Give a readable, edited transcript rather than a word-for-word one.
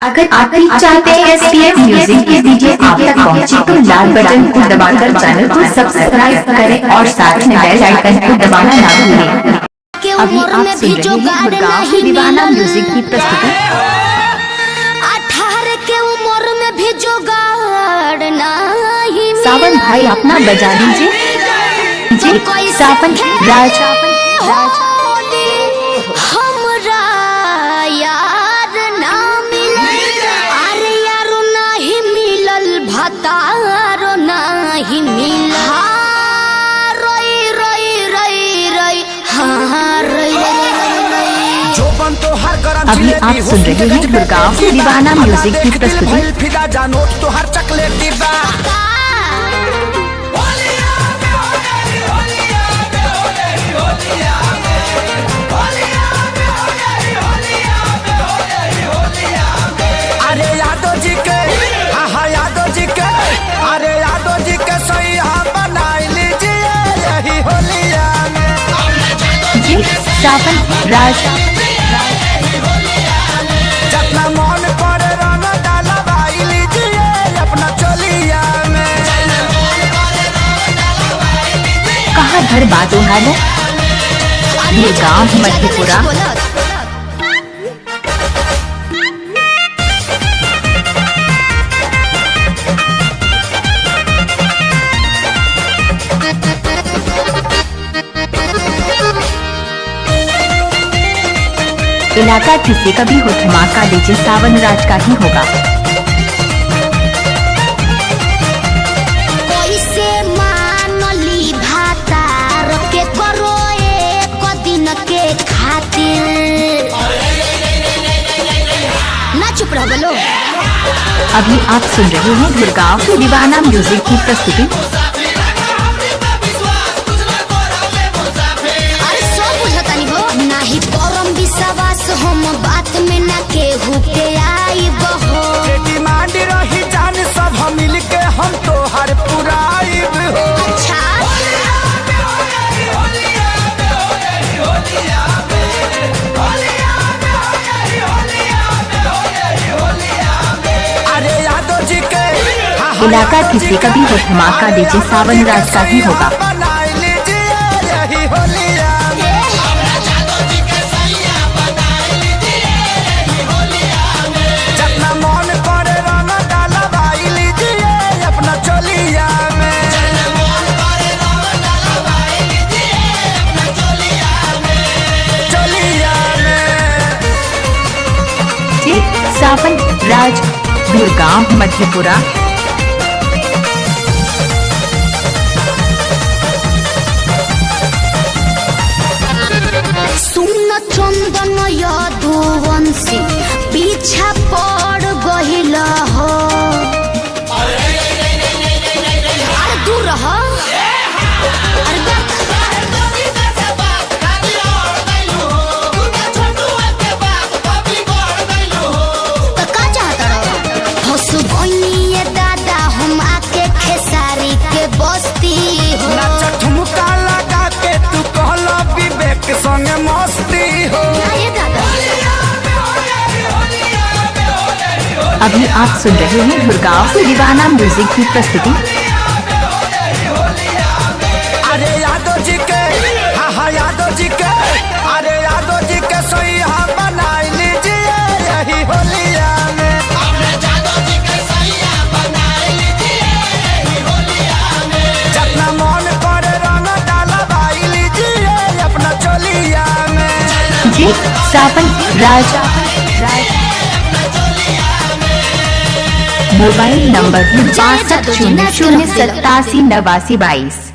अगर आप भी चाहते हैं SPM म्यूजिक की वीडियो आप तक पहुंचे तो लाल बटन को दबाकर चैनल को सब्सक्राइब करें और साथ में बेल आइकन को दबाना ना भूलें। अभी आप सुन रहे हैं गुड़गांव दीवाना म्यूजिक की प्रस्तुति। 18 के उम्र में भी जुगाड़ नहीं सावन भाई अपना बजा दीजिए जी। सावन राज हमरा यार ना मिले, अरे यारो नहीं मिलल, भतारो नहीं मिल। रोई रोई रोई रोई हाँ रोई अभी आप सुन रहे हैं गुड़गांव दीवाना म्यूजिक की प्रस्तुति। अरे यादव जी के यादव जी के, अरे यादव जी के सही बनाई लीजिए यही होलिया में जी। सावन राज जितना मन पर रंग डालवाई लीजिए अपना चोलिया में। कहाँ घर बातों है गुड़गांव मधेपुरा। इलाका किसी का भी हो धमाका दीजिए सावन राज का ही होगा। कोई से मानली भातार के करो एक दिन के खातिर ना चुप रहो बोलो। अभी आप सुन रहे हैं गुड़गांव दीवाना म्यूजिक की प्रस्तुति। अरे सब बुझता नहीं हो नाही परम विश्वास हम बात में ना केहू के आई बहो। डिमांड रही जान सब हम मिल के हम तो हर पुराई हो। अच्छा अरे यादव जी के इलाका किसी का भी हो धमाका दीजिए सावन राज का ही होगा। बनाई लीजिए यही होलिया जितना मन करे रंग डालवाई लीजिए अपना चोलिया में। चोलिया में जी। सावन राज गुड़गांव मधेपुरा। सुन चंदन यदुवंशी पीछा पड़ गहिल हो। अरे दूर रहो। अरे तो का चाहता रहो हसु बनिए दादा हम आके खेसारी के बस्ती हो। नाच ठुमका लगा के तू कहला विवेक संग मस्ती हो। ये दादा अभी आप सुन रहे हैं गुड़गांव दीवाना म्यूजिक की प्रस्तुति। अरे यादव जी के यादव जी के, अरे यादव जी के सही बनाई लीजिए यही होलिया में। जितना मन पर रंग डालवाई लीजिए अपना चोलिया में। जी। सावन राज मोबाइल नंबर 620087 8922।